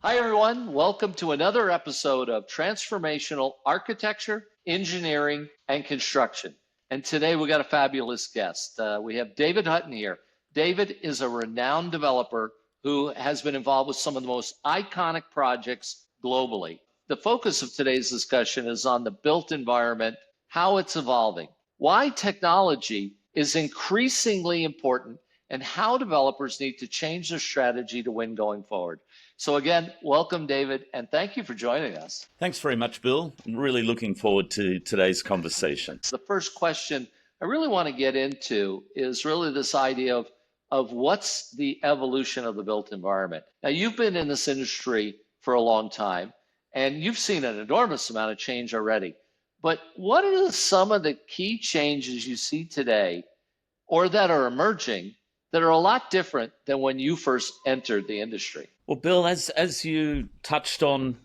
Hi, everyone. Welcome to another episode of Transformational Architecture, Engineering, and Construction. And today we got a fabulous guest. We have David Hutton here. David is a renowned developer who has been involved with some of the most iconic projects globally. The focus of today's discussion is on the built environment, how it's evolving, why technology is increasingly important, and how developers need to change their strategy to win going forward. So again, welcome, David, and thank you for joining us. Thanks very much, Bill. I'm really looking forward to today's conversation. The first question I really want to get into is really this idea of what's the evolution of the built environment. Now, you've been in this industry for a long time, and you've seen an enormous amount of change already. But what are some of the key changes you see today or that are emerging that are a lot different than when you first entered the industry? Well, Bill, as you touched on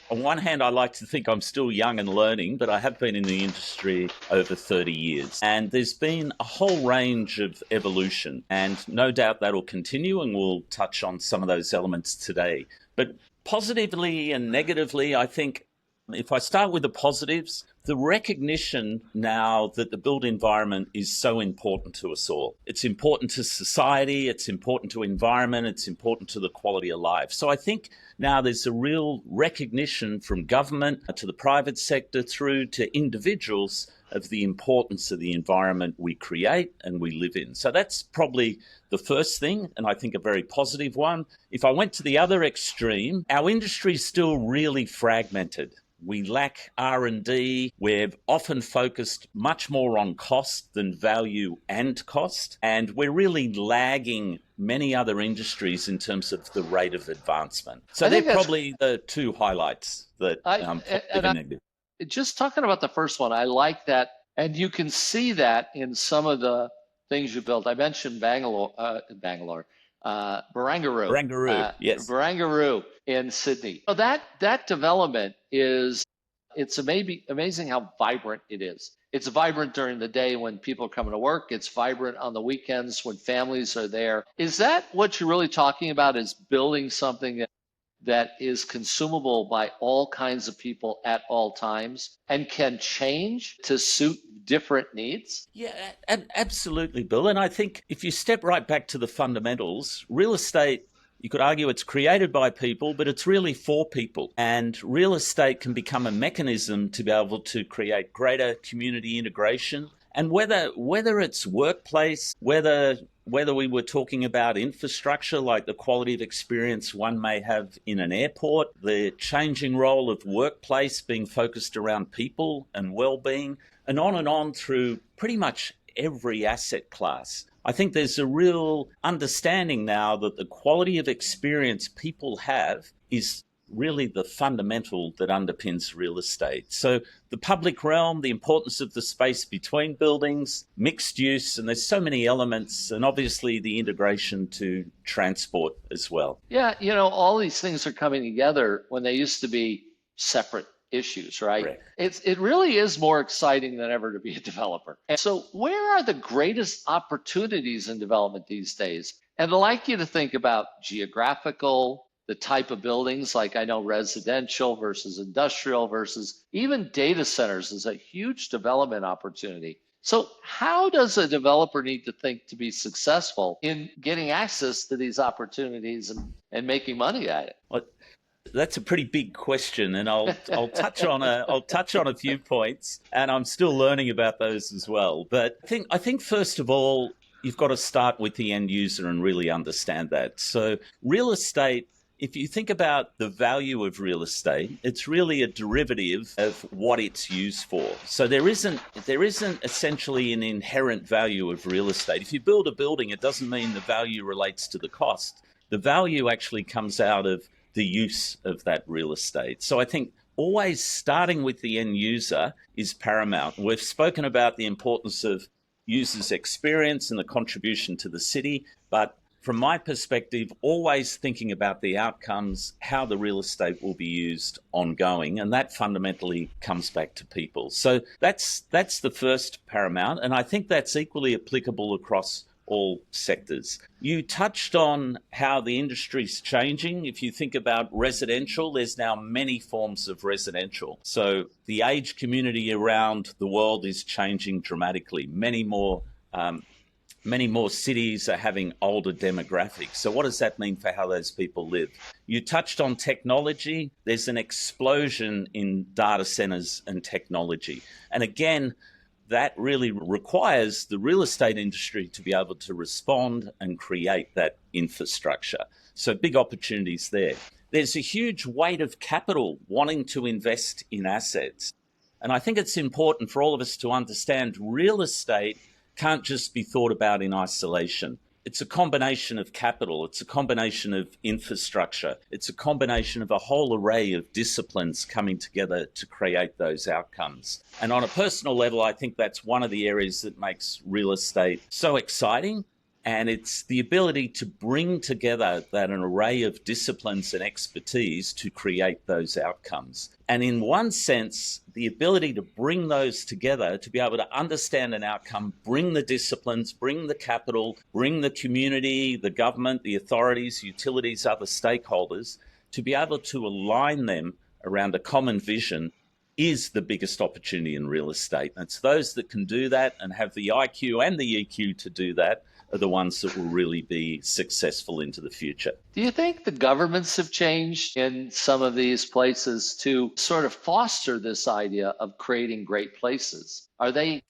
one hand, I like to think I'm still young and learning, but I have been in the industry over 30 years. And there's been a whole range of evolution, and no doubt that'll continue, and we'll touch on some of those elements today. But positively and negatively, I think if I start with the positives, the recognition now that the built environment is so important to us all. It's important to society, it's important to environment, it's important to the quality of life. So I think now there's a real recognition from government to the private sector through to individuals of the importance of the environment we create and we live in. So that's probably the first thing, and I think a very positive one. If I went to the other extreme, our industry is still really fragmented. We lack R&D. We're often focused much more on cost than value and cost. And we're really lagging many other industries in terms of the rate of advancement. So they're probably the two highlights that just talking about the first one, I like that. And you can see that in some of the things you built. I mentioned Barangaroo. Yes. Barangaroo in Sydney. So that development it's amazing how vibrant it is. It's vibrant during the day when people are coming to work. It's vibrant on the weekends when families are there. Is that what you're really talking about, is building something that is consumable by all kinds of people at all times and can change to suit different needs? Yeah, absolutely, Bill. And I think if you step right back to the fundamentals, real estate, you could argue it's created by people, but it's really for people. And real estate can become a mechanism to be able to create greater community integration. And whether it's workplace, whether we were talking about infrastructure, like the quality of experience one may have in an airport, the changing role of workplace being focused around people and well-being, and on through pretty much every asset class. I think there's a real understanding now that the quality of experience people have is really the fundamental that underpins real estate. So the public realm, the importance of the space between buildings, mixed use, and there's so many elements, and obviously the integration to transport as well. Yeah, all these things are coming together when they used to be separate issues, right? Correct. It really is more exciting than ever to be a developer. And so where are the greatest opportunities in development these days? And I'd like you to think about geographical, the type of buildings, like I know residential versus industrial versus even data centers is a huge development opportunity. So how does a developer need to think to be successful in getting access to these opportunities and making money at it? Well, that's a pretty big question, and I'll touch on a few points, and I'm still learning about those as well. But I think first of all, you've got to start with the end user and really understand that. So real estate, if you think about the value of real estate, it's really a derivative of what it's used for. So there isn't essentially an inherent value of real estate. If you build a building, it doesn't mean the value relates to the cost. The value actually comes out of the use of that real estate. So I think always starting with the end user is paramount. We've spoken about the importance of users' experience and the contribution to the city, but from my perspective, always thinking about the outcomes, how the real estate will be used ongoing, and that fundamentally comes back to people. So that's the first paramount, and I think that's equally applicable across all sectors. You touched on how the industry's changing. If you think about residential, there's now many forms of residential. So the age community around the world is changing dramatically. Many more cities are having older demographics. So what does that mean for how those people live? You touched on technology. There's an explosion in data centers and technology. And again, that really requires the real estate industry to be able to respond and create that infrastructure. So big opportunities there. There's a huge weight of capital wanting to invest in assets. And I think it's important for all of us to understand real estate can't just be thought about in isolation. It's a combination of capital, it's a combination of infrastructure, it's a combination of a whole array of disciplines coming together to create those outcomes. And on a personal level, I think that's one of the areas that makes real estate so exciting. And it's the ability to bring together that an array of disciplines and expertise to create those outcomes. And in one sense, the ability to bring those together, to be able to understand an outcome, bring the disciplines, bring the capital, bring the community, the government, the authorities, utilities, other stakeholders, to be able to align them around a common vision is the biggest opportunity in real estate. And it's those that can do that and have the IQ and the EQ to do that are the ones that will really be successful into the future. Do you think the governments have changed in some of these places to sort of foster this idea of creating great places? Are they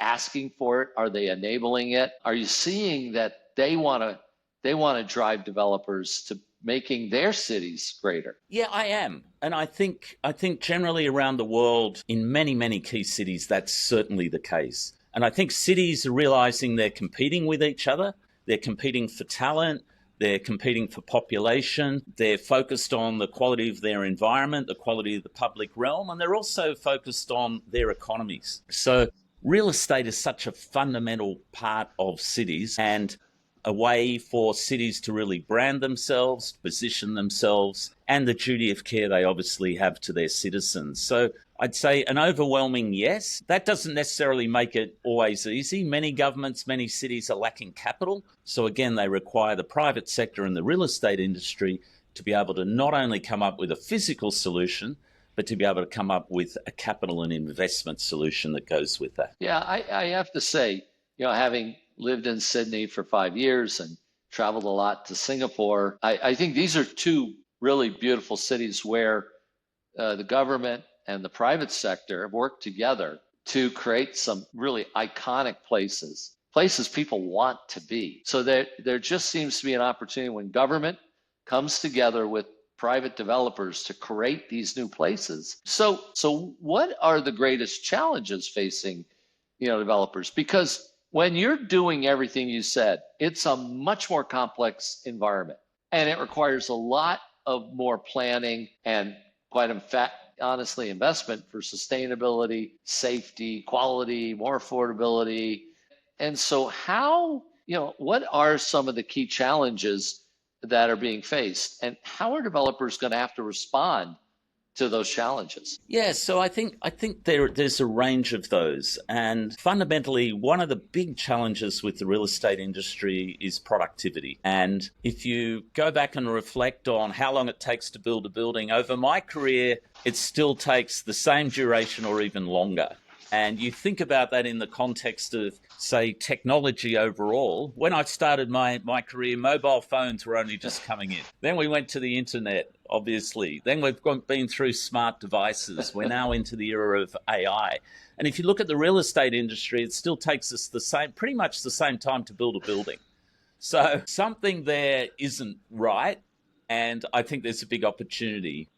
asking for it? Are they enabling it? Are you seeing that they want to drive developers to making their cities greater? Yeah, I am. And I think generally around the world, in many key cities, that's certainly the case. And I think cities are realizing they're competing with each other. They're competing for talent. They're competing for population. They're focused on the quality of their environment, the quality of the public realm, and they're also focused on their economies. So real estate is such a fundamental part of cities and a way for cities to really brand themselves, position themselves, and the duty of care they obviously have to their citizens. So I'd say an overwhelming yes. That doesn't necessarily make it always easy. Many governments, many cities are lacking capital. So again, they require the private sector and the real estate industry to be able to not only come up with a physical solution, but to be able to come up with a capital and investment solution that goes with that. Yeah, I have to say, having lived in Sydney for 5 years and traveled a lot to Singapore, I think these are two really beautiful cities where the government and the private sector have worked together to create some really iconic places people want to be. So there just seems to be an opportunity when government comes together with private developers to create these new places. So what are the greatest challenges facing, developers? Because when you're doing everything you said, it's a much more complex environment, and it requires a lot of more planning and quite honestly investment for sustainability, safety, quality, more affordability. And so what are some of the key challenges that are being faced, and how are developers going to have to respond to those challenges? Yeah, so I think there's a range of those. And fundamentally, one of the big challenges with the real estate industry is productivity. And if you go back and reflect on how long it takes to build a building, over my career, it still takes the same duration or even longer. And you think about that in the context of, say, technology overall. When I started my career, mobile phones were only just coming in. Then we went to the internet, obviously. Then we've been through smart devices. We're now into the era of AI. And if you look at the real estate industry, it still takes us pretty much the same time to build a building. So something there isn't right. And I think there's a big opportunity.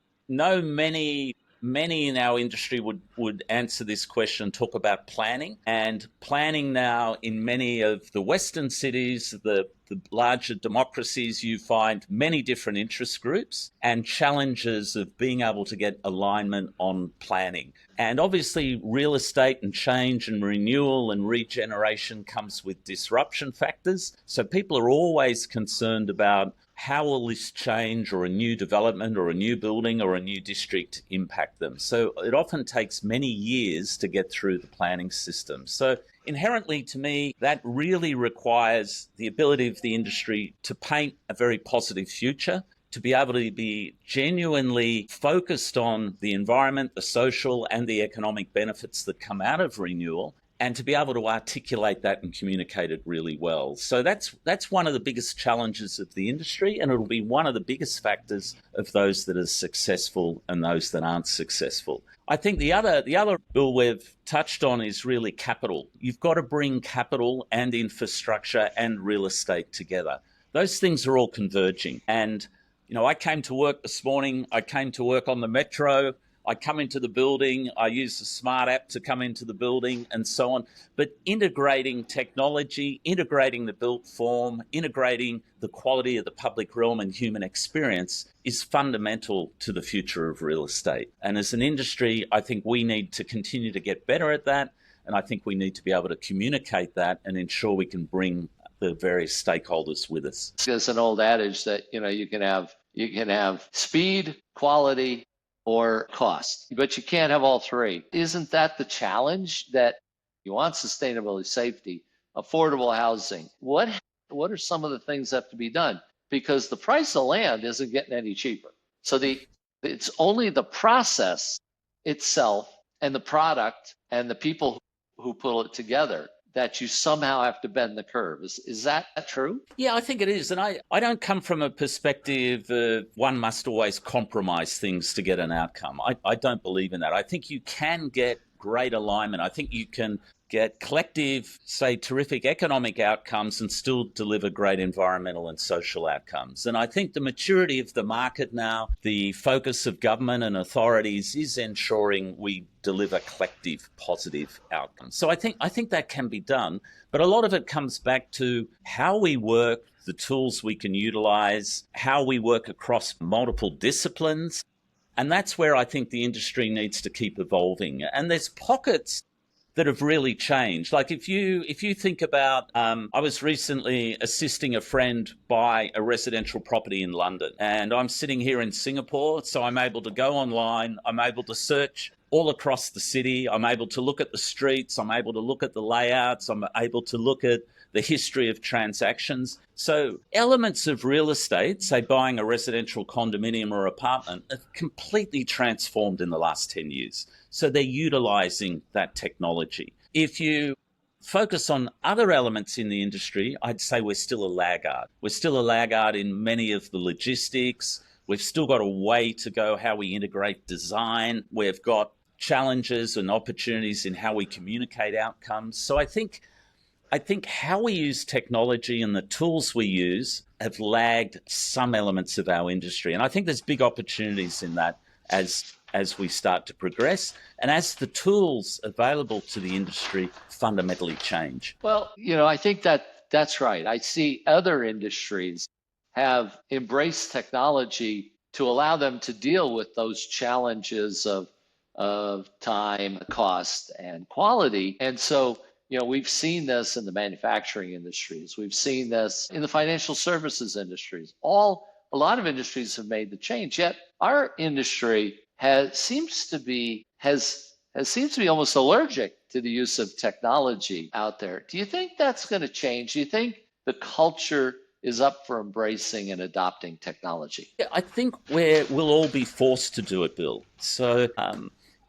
Many in our industry would answer this question, talk about planning. And planning now in many of the Western cities, the larger democracies, you find many different interest groups and challenges of being able to get alignment on planning. And obviously real estate and change and renewal and regeneration comes with disruption factors. So people are always concerned about how will this change, or a new development or a new building or a new district impact them. So it often takes many years to get through the planning system. So inherently, to me, that really requires the ability of the industry to paint a very positive future, to be able to be genuinely focused on the environment, the social and the economic benefits that come out of renewal, and to be able to articulate that and communicate it really well. So that's one of the biggest challenges of the industry, and it'll be one of the biggest factors of those that are successful and those that aren't successful. I think the other bill we've touched on is really capital. You've got to bring capital and infrastructure and real estate together. Those things are all converging. And I came to work this morning. I came to work on the metro. I come into the building. I use the smart app to come into the building and so on. But integrating technology, integrating the built form, integrating the quality of the public realm and human experience is fundamental to the future of real estate. And as an industry, I think we need to continue to get better at that. And I think we need to be able to communicate that and ensure we can bring the various stakeholders with us. There's an old adage that you can have speed, quality, or cost, but you can't have all three. Isn't that the challenge, that you want sustainability, safety, affordable housing? What are some of the things that have to be done? Because the price of land isn't getting any cheaper. So it's only the process itself and the product and the people who pull it together that you somehow have to bend the curve. Is that true? Yeah, I think it is. And I don't come from a perspective of one must always compromise things to get an outcome. I don't believe in that. I think you can get great alignment. I think you can get collective, say, terrific economic outcomes and still deliver great environmental and social outcomes. And I think the maturity of the market now, the focus of government and authorities is ensuring we deliver collective positive outcomes. So I think that can be done, but a lot of it comes back to how we work, the tools we can utilize, how we work across multiple disciplines. And that's where I think the industry needs to keep evolving. And there's pockets that have really changed. Like if you think about, I was recently assisting a friend buy a residential property in London, and I'm sitting here in Singapore, so I'm able to go online, I'm able to search all across the city, I'm able to look at the streets, I'm able to look at the layouts, I'm able to look at the history of transactions. So elements of real estate, say buying a residential condominium or apartment, have completely transformed in the last 10 years. So they're utilizing that technology. If you focus on other elements in the industry, I'd say we're still a laggard. We're still a laggard in many of the logistics. We've still got a way to go how we integrate design. We've got challenges and opportunities in how we communicate outcomes. So I think how we use technology and the tools we use have lagged some elements of our industry. And I think there's big opportunities in that as we start to progress and as the tools available to the industry fundamentally change. Well, I think that's right. I see other industries have embraced technology to allow them to deal with those challenges of time, cost, and quality. And so, we've seen this in the manufacturing industries. We've seen this in the financial services industries. A lot of industries have made the change. Yet our industry seems to be almost allergic to the use of technology out there. Do you think that's going to change? Do you think the culture is up for embracing and adopting technology? Yeah, I think we'll all be forced to do it, Bill. So,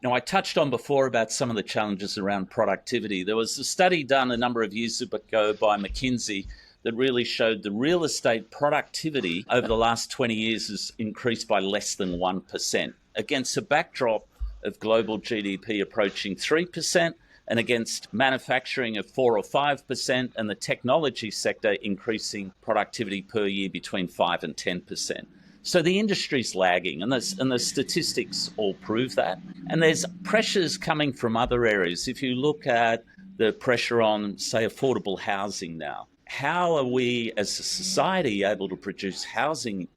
I touched on before about some of the challenges around productivity. There was a study done a number of years ago by McKinsey that really showed the real estate productivity over the last 20 years has increased by less than 1%, against a backdrop of global GDP approaching 3%, and against manufacturing of 4 or 5%, and the technology sector increasing productivity per year between 5 and 10%. So the industry's lagging, and the statistics all prove that. And there's pressures coming from other areas. If you look at the pressure on, say, affordable housing now, how are we as a society able to produce housing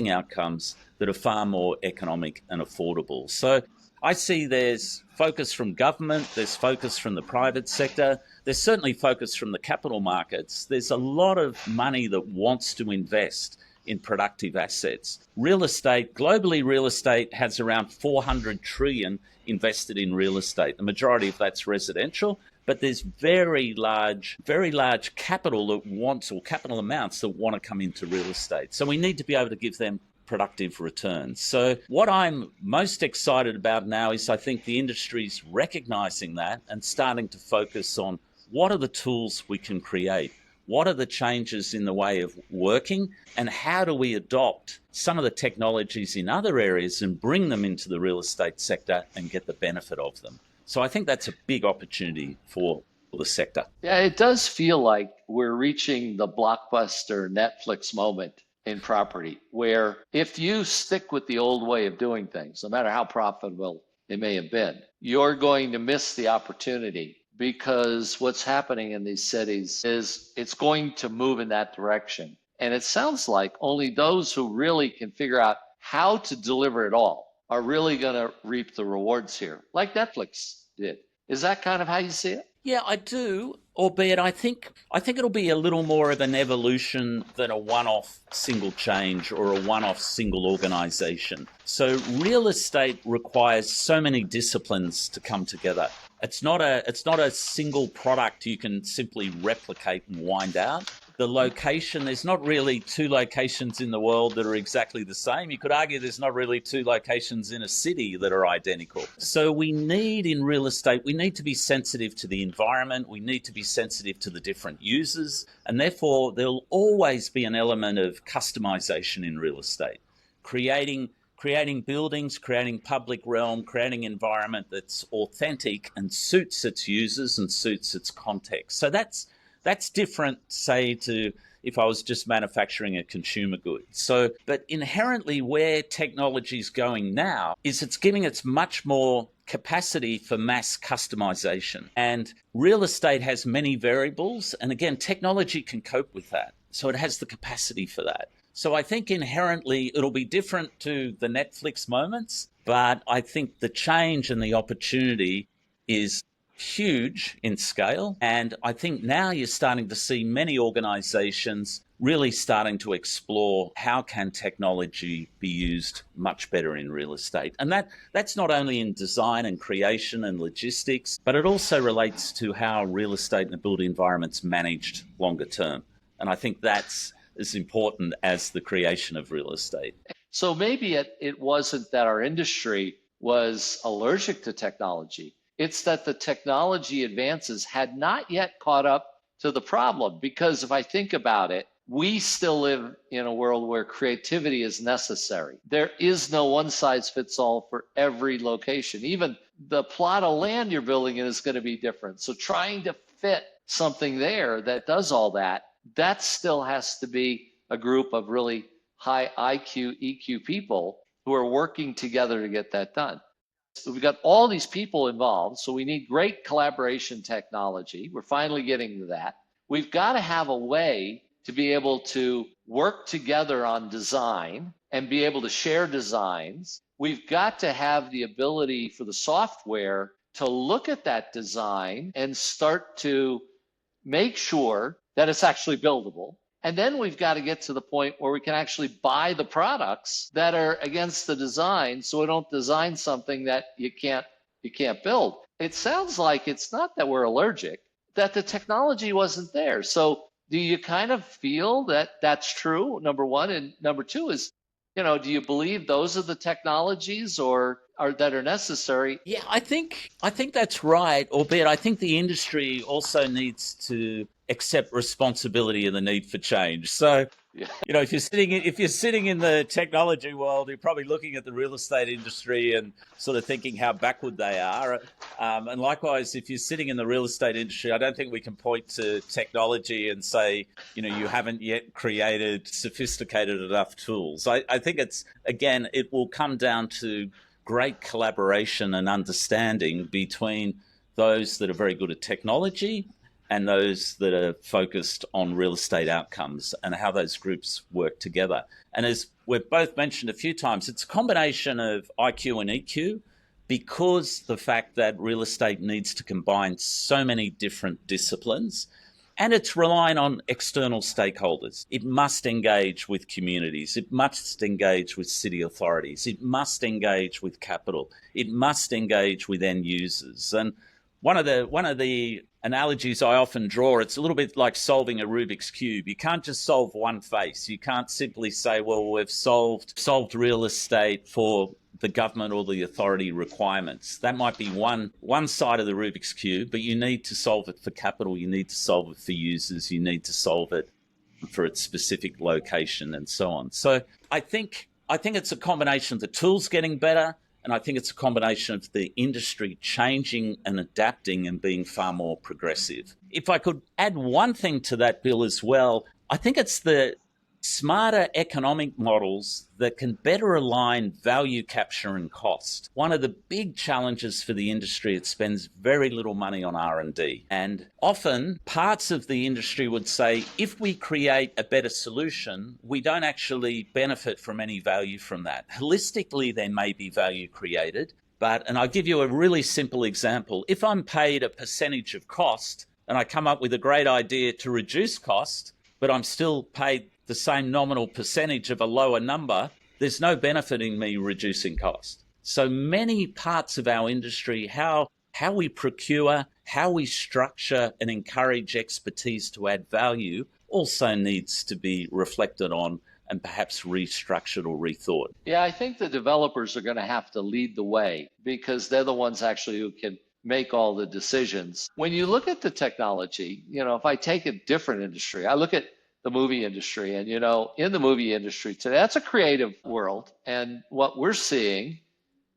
outcomes that are far more economic and affordable? So I see there's focus from government, there's focus from the private sector, there's certainly focus from the capital markets. There's a lot of money that wants to invest in productive assets. Real estate, globally, real estate has around 400 trillion invested in real estate. The majority of that's residential, but there's very large capital that wants, or capital amounts that want to come into real estate. So we need to be able to give them productive returns. So what I'm most excited about now is I think the industry's recognizing that and starting to focus on what are the tools we can create, what are the changes in the way of working, and how do we adopt some of the technologies in other areas and bring them into the real estate sector and get the benefit of them. So I think that's a big opportunity for the sector. Yeah, it does feel like we're reaching the blockbuster Netflix moment in property, where if you stick with the old way of doing things, no matter how profitable it may have been, you're going to miss the opportunity, because what's happening in these cities is it's going to move in that direction. And it sounds like only those who really can figure out how to deliver it all are really going to reap the rewards here, like Netflix did. Is that kind of how you see it? Yeah, I do, albeit I think it'll be a little more of an evolution than a one-off single change or a one-off single organization. So real estate requires so many disciplines to come together. It's not a single product you can simply replicate and wind out. The location, there's not really two locations in the world that are exactly the same. You could argue there's not really two locations in a city that are identical. So we need, in real estate, we need to be sensitive to the environment. We need to be sensitive to the different users. And therefore, there'll always be an element of customization in real estate. Creating buildings, creating public realm, creating environment that's authentic and suits its users and suits its context. So that's different, say, to if I was just manufacturing a consumer good. So, but inherently where technology is going now is it's giving us much more capacity for mass customization. And real estate has many variables. And again, technology can cope with that. So it has the capacity for that. So I think inherently it'll be different to the Netflix moments, but I think the change and the opportunity is huge in scale. And I think now you're starting to see many organizations really starting to explore how can technology be used much better in real estate. And that's not only in design and creation and logistics, but it also relates to how real estate and the built environment's managed longer term. And I think that's as important as the creation of real estate. So maybe it wasn't that our industry was allergic to technology. It's that the technology advances had not yet caught up to the problem. Because if I think about it, we still live in a world where creativity is necessary. There is no one size fits all for every location. Even the plot of land you're building in is going to be different. So trying to fit something there that does all that, that still has to be a group of really high IQ, EQ people who are working together to get that done. So we've got all these people involved, so we need great collaboration technology. We're finally getting to that. We've got to have a way to be able to work together on design and be able to share designs. We've got to have the ability for the software to look at that design and start to make sure that it's actually buildable. And then we've got to get to the point where we can actually buy the products that are against the design, so we don't design something that you can't build. It sounds like it's not that we're allergic, that the technology wasn't there. So do you kind of feel that that's true, number one? And number two is, do you believe those are the technologies that are necessary? Yeah, I think that's right, albeit I think the industry also needs to accept responsibility and the need for change. So, Yeah. if you're sitting in the technology world, you're probably looking at the real estate industry and sort of thinking how backward they are. And likewise, if you're sitting in the real estate industry, I don't think we can point to technology and say, you haven't yet created sophisticated enough tools. I think it will come down to great collaboration and understanding between those that are very good at technology and those that are focused on real estate outcomes and how those groups work together. And as we've both mentioned a few times, it's a combination of IQ and EQ, because the fact that real estate needs to combine so many different disciplines, and it's relying on external stakeholders. It must engage with communities. It must engage with city authorities. It must engage with capital. It must engage with end users. And one of the analogies I often draw, it's a little bit like solving a Rubik's Cube. You can't just solve one face. You can't simply say, well, we've solved real estate for the government or the authority requirements. That might be one side of the Rubik's Cube, but you need to solve it for capital. You need to solve it for users. You need to solve it for its specific location and so on. So I think it's a combination of the tools getting better, and I think it's a combination of the industry changing and adapting and being far more progressive. If I could add one thing to that, Bill, as well, I think it's the smarter economic models that can better align value capture and cost. One of the big challenges for the industry, it spends very little money on R&D. And often parts of the industry would say, if we create a better solution, we don't actually benefit from any value from that. Holistically, there may be value created, and I'll give you a really simple example. If I'm paid a percentage of cost and I come up with a great idea to reduce cost, but I'm still paid the same nominal percentage of a lower number, there's no benefit in me reducing cost. So many parts of our industry, how we procure, how we structure and encourage expertise to add value, also needs to be reflected on and perhaps restructured or rethought. Yeah, I think the developers are going to have to lead the way because they're the ones actually who can make all the decisions. When you look at the technology, if I take a different industry, I look at the movie industry. And, in the movie industry today, that's a creative world. And what we're seeing,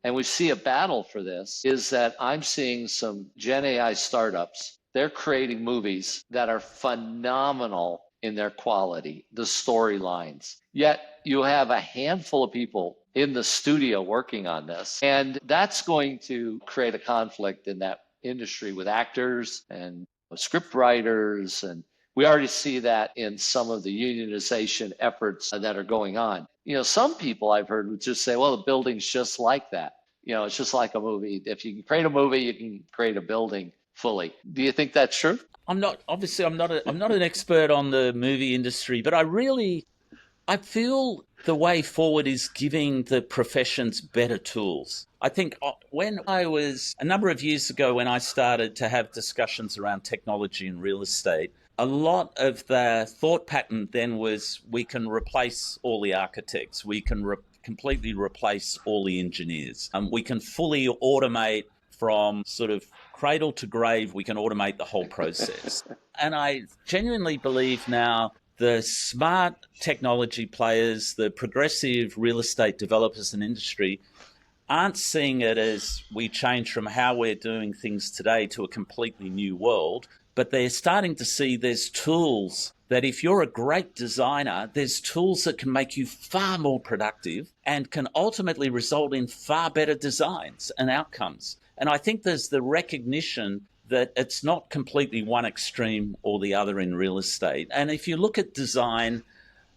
and we see a battle for this, is that I'm seeing some Gen AI startups. They're creating movies that are phenomenal in their quality, the storylines. Yet you have a handful of people in the studio working on this. And that's going to create a conflict in that industry with actors and script writers, and we already see that in some of the unionization efforts that are going on. Some people I've heard would just say, well, the building's just like that. It's just like a movie. If you can create a movie, you can create a building fully. Do you think that's true? I'm not an expert on the movie industry, but I feel the way forward is giving the professions better tools. I think when I was, a number of years ago, when I started to have discussions around technology and real estate, a lot of the thought pattern then was we can replace all the architects, we can completely replace all the engineers, we can fully automate from sort of cradle to grave, we can automate the whole process. And I genuinely believe now the smart technology players, the progressive real estate developers and industry aren't seeing it as we change from how we're doing things today to a completely new world, but they're starting to see there's tools that if you're a great designer, there's tools that can make you far more productive and can ultimately result in far better designs and outcomes. And I think there's the recognition that it's not completely one extreme or the other in real estate. And if you look at design,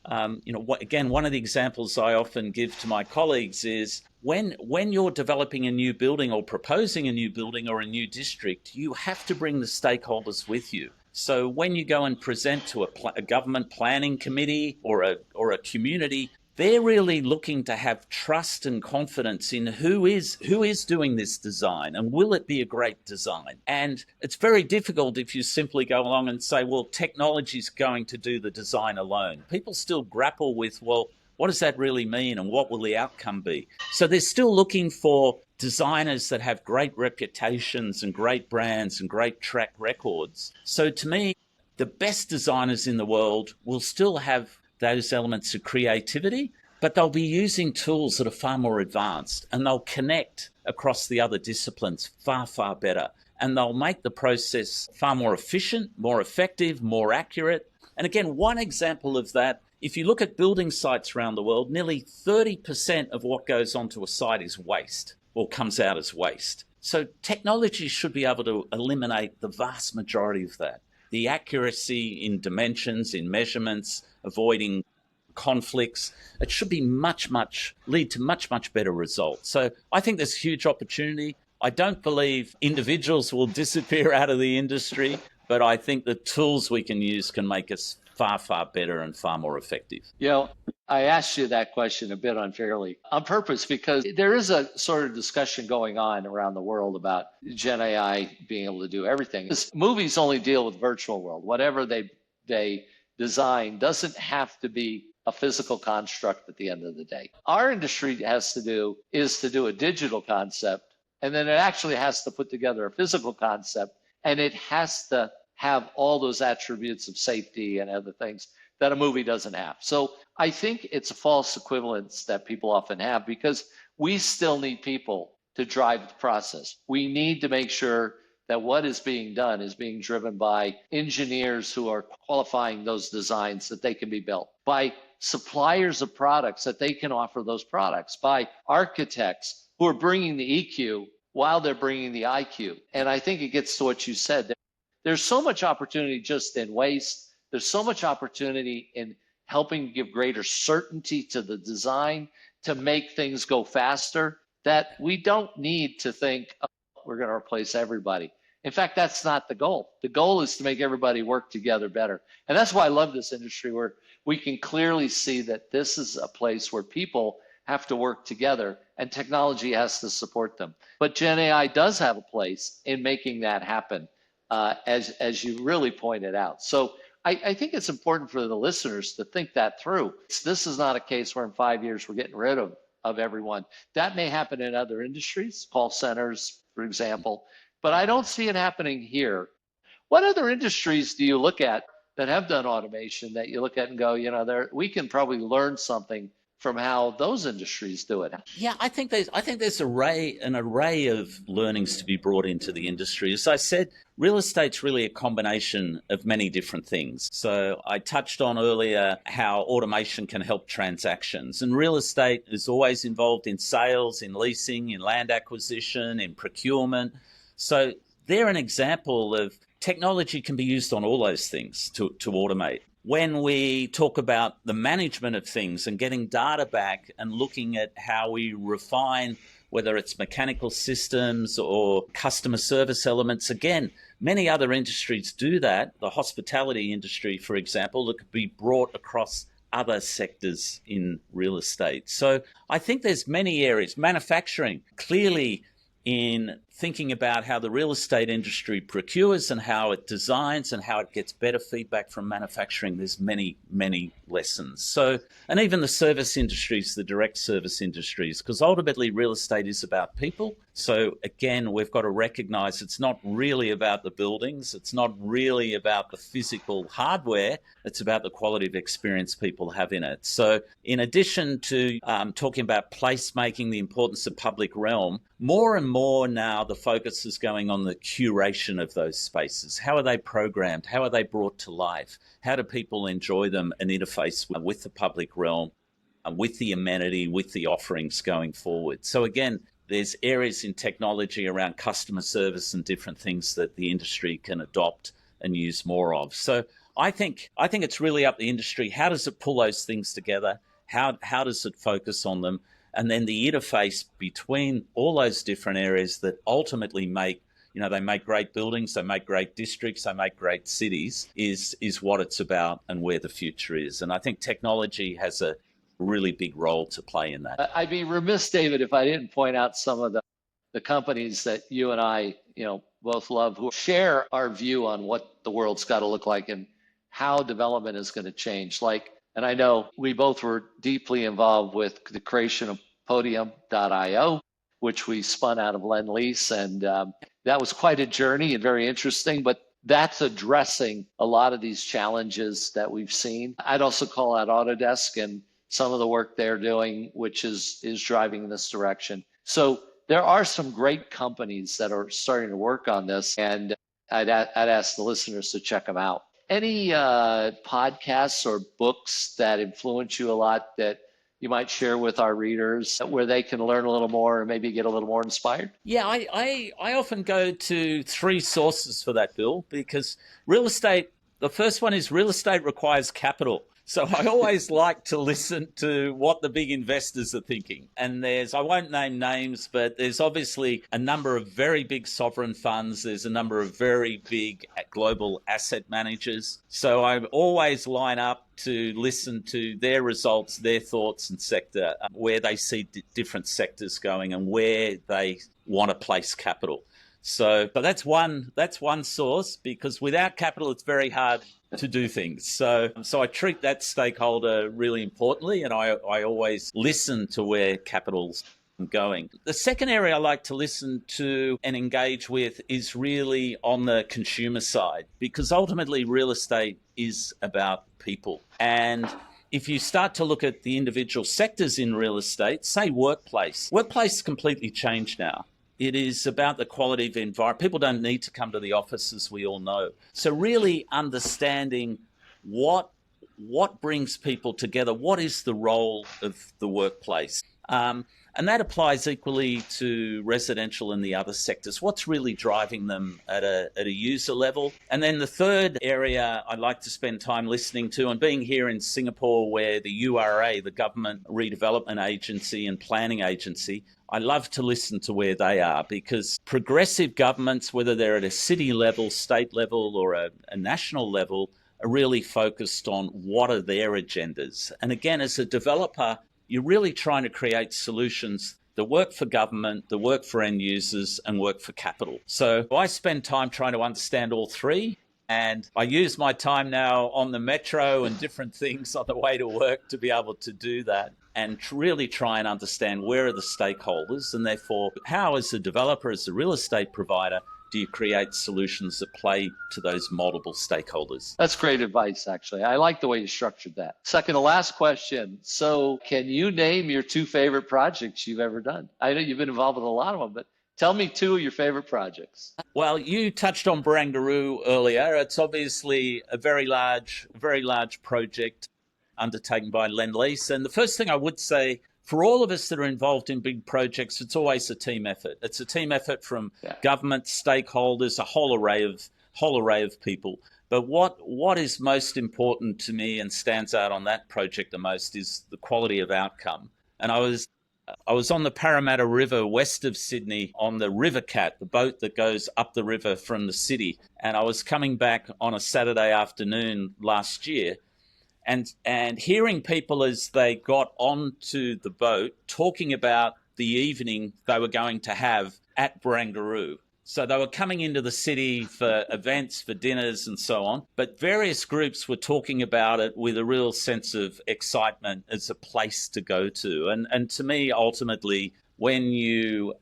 again, one of the examples I often give to my colleagues is when you're developing a new building or proposing a new building or a new district, you have to bring the stakeholders with you. So when you go and present to a government planning committee or a community, they're really looking to have trust and confidence in who is doing this design and will it be a great design. And it's very difficult if you simply go along and say, well, technology is going to do the design alone. People still grapple with, well, what does that really mean and what will the outcome be? So they're still looking for designers that have great reputations and great brands and great track records. So to me, the best designers in the world will still have those elements of creativity, but they'll be using tools that are far more advanced and they'll connect across the other disciplines far, far better. And they'll make the process far more efficient, more effective, more accurate. And again, one example of that, if you look at building sites around the world, nearly 30% of what goes onto a site is waste or comes out as waste. So technology should be able to eliminate the vast majority of that. The accuracy in dimensions, in measurements, avoiding conflicts, it should be lead to much better results. So I think there's huge opportunity. I don't believe individuals will disappear out of the industry, but I think the tools we can use can make us far, far better and far more effective. I asked you that question a bit unfairly on purpose because there is a sort of discussion going on around the world about Gen AI being able to do everything. Movies only deal with virtual world. Whatever they design doesn't have to be a physical construct at the end of the day. Our industry has to do is to do a digital concept, and then it actually has to put together a physical concept, and it has to have all those attributes of safety and other things that a movie doesn't have. So I think it's a false equivalence that people often have because we still need people to drive the process. We need to make sure that what is being done is being driven by engineers who are qualifying those designs that they can be built, by suppliers of products that they can offer those products, by architects who are bringing the EQ while they're bringing the IQ. And I think it gets to what you said. There's so much opportunity just in waste. There's so much opportunity in helping give greater certainty to the design to make things go faster that we don't need to think, oh, we're going to replace everybody. In fact, that's not the goal. The goal is to make everybody work together better. And that's why I love this industry, where we can clearly see that this is a place where people have to work together and technology has to support them. But Gen AI does have a place in making that happen, as you really pointed out. So I think it's important for the listeners to think that through. This is not a case where in 5 years we're getting rid of everyone. That may happen in other industries, call centers, for example, but I don't see it happening here. What other industries do you look at that have done automation that you look at and go, we can probably learn something from how those industries do it? Yeah, I think there's an array of learnings to be brought into the industry. As I said, real estate's really a combination of many different things. So I touched on earlier how automation can help transactions, and real estate is always involved in sales, in leasing, in land acquisition, in procurement. So they're an example of technology can be used on all those things to automate. When we talk about the management of things and getting data back and looking at how we refine, whether it's mechanical systems or customer service elements, again, many other industries do that. The hospitality industry, for example, that could be brought across other sectors in real estate. So I think there's many areas. Manufacturing, clearly, in thinking about how the real estate industry procures and how it designs and how it gets better feedback from manufacturing, there's many, many lessons. So, and even the service industries, the direct service industries, because ultimately real estate is about people. So again, we've got to recognize it's not really about the buildings. It's not really about the physical hardware. It's about the quality of experience people have in it. So in addition to talking about placemaking, the importance of public realm, more and more now the focus is going on the curation of those spaces. How are they programmed? How are they brought to life? How do people enjoy them and interface with the public realm, with the amenity, with the offerings going forward? So again, there's areas in technology around customer service and different things that the industry can adopt and use more of. So I think it's really up the industry. How does it pull those things together? How does it focus on them? And then the interface between all those different areas that ultimately make, they make great buildings, they make great districts, they make great cities, is what it's about and where the future is. And I think technology has a really big role to play in that. I'd be remiss, David, if I didn't point out some of the companies that you and I, both love, who share our view on what the world's got to look like and how development is going to change. And I know we both were deeply involved with the creation of Podium.io, which we spun out of Lend-Lease. And that was quite a journey and very interesting, but that's addressing a lot of these challenges that we've seen. I'd also call out Autodesk and some of the work they're doing, which is driving in this direction. So there are some great companies that are starting to work on this, and I'd ask the listeners to check them out. Any podcasts or books that influence you a lot that you might share with our readers where they can learn a little more and maybe get a little more inspired? Yeah, I often go to three sources for that, Bill, because real estate, the first one is real estate requires capital. So I always like to listen to what the big investors are thinking. And I won't name names, but there's obviously a number of very big sovereign funds. There's a number of very big global asset managers. So I always line up to listen to their results, their thoughts and sector, where they see different sectors going and where they want to place capital. But that's one source, because without capital, it's very hard to do things. So I treat that stakeholder really importantly, and I always listen to where capital's going. The second area I like to listen to and engage with is really on the consumer side, because ultimately real estate is about people. And if you start to look at the individual sectors in real estate, say workplace completely changed now. It is about the quality of the environment. People don't need to come to the office, as we all know. So really understanding what brings people together, what is the role of the workplace? And that applies equally to residential and the other sectors. What's really driving them at a user level? And then the third area I like to spend time listening to, and being here in Singapore, where the URA, the Government Redevelopment Agency and Planning Agency, I love to listen to where they are, because progressive governments, whether they're at a city level, state level, or a national level, are really focused on what are their agendas. And again, as a developer, you're really trying to create solutions that work for government, that work for end users, and work for capital. So I spend time trying to understand all three. And I use my time now on the metro and different things on the way to work to be able to do that, and really try and understand where are the stakeholders, and therefore how, as a developer, as a real estate provider, do you create solutions that play to those multiple stakeholders? That's great advice, actually. I like the way you structured that. Second to last question. So can you name your two favorite projects you've ever done? I know you've been involved with a lot of them, but tell me two of your favorite projects. Well, you touched on Barangaroo earlier. It's obviously a very large project undertaken by Lend-Lease. And the first thing I would say, for all of us that are involved in big projects, it's always a team effort. It's a team effort from government, stakeholders, a whole array of people. But what is most important to me and stands out on that project the most is the quality of outcome. And I was on the Parramatta River west of Sydney on the River Cat, the boat that goes up the river from the city. And I was coming back on a Saturday afternoon last year, and hearing people as they got onto the boat talking about the evening they were going to have at Barangaroo. So they were coming into the city for events, for dinners and so on, but various groups were talking about it with a real sense of excitement as a place to go to. And to me, ultimately, when you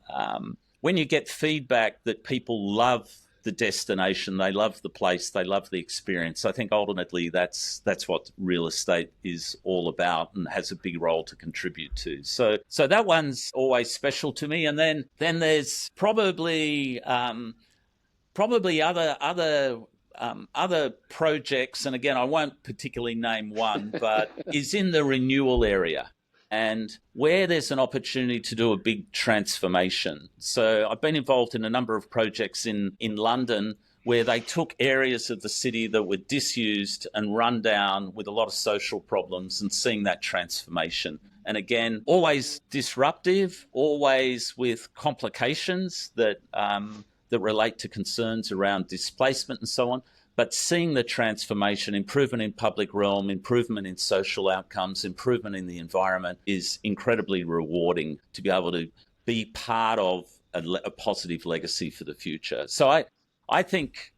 get feedback that people love the destination, they love the place, they love the experience, I think ultimately that's what real estate is all about and has a big role to contribute to. So that one's always special to me. And then there's probably other projects, and again, I won't particularly name one, but is in the renewal area, and where there's an opportunity to do a big transformation. So I've been involved in a number of projects in London where they took areas of the city that were disused and run down with a lot of social problems, and seeing that transformation. And again, always disruptive, always with complications that relate to concerns around displacement and so on. But seeing the transformation, improvement in public realm, improvement in social outcomes, improvement in the environment is incredibly rewarding to be able to be part of a positive legacy for the future. So I think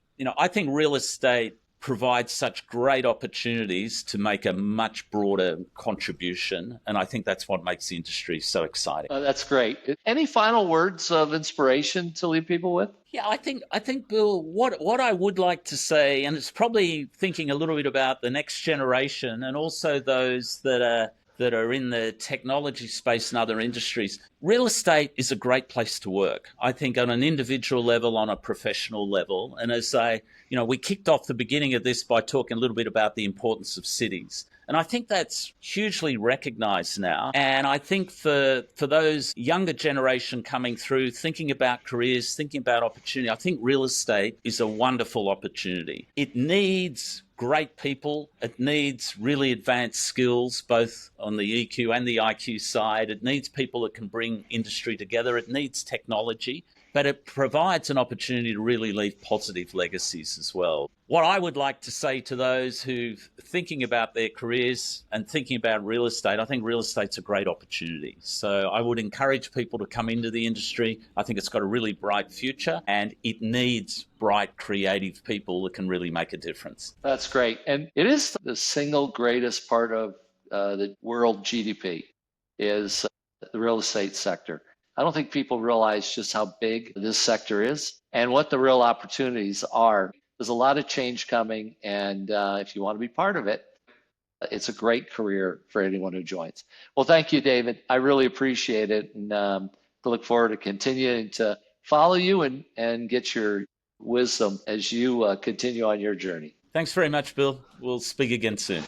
real estate provides such great opportunities to make a much broader contribution. And I think that's what makes the industry so exciting. That's great. Any final words of inspiration to leave people with? Yeah, I think, Bill, what I would like to say, and it's probably thinking a little bit about the next generation and also those that are in the technology space and other industries. Real estate is a great place to work, I think, on an individual level, on a professional level. And as we kicked off the beginning of this by talking a little bit about the importance of cities. And I think that's hugely recognized now. And I think for those younger generation coming through, thinking about careers, thinking about opportunity, I think real estate is a wonderful opportunity. It needs great people. It needs really advanced skills, both on the EQ and the IQ side. It needs people that can bring industry together. It needs technology, but it provides an opportunity to really leave positive legacies as well. What I would like to say to those who are thinking about their careers and thinking about real estate, I think real estate's a great opportunity. So I would encourage people to come into the industry. I think it's got a really bright future, and it needs bright, creative people that can really make a difference. That's great. And it is the single greatest part of the world GDP is the real estate sector. I don't think people realize just how big this sector is and what the real opportunities are. There's a lot of change coming, and if you want to be part of it, it's a great career for anyone who joins. Well, thank you, David. I really appreciate it, and look forward to continuing to follow you and get your wisdom as you continue on your journey. Thanks very much, Bill. We'll speak again soon.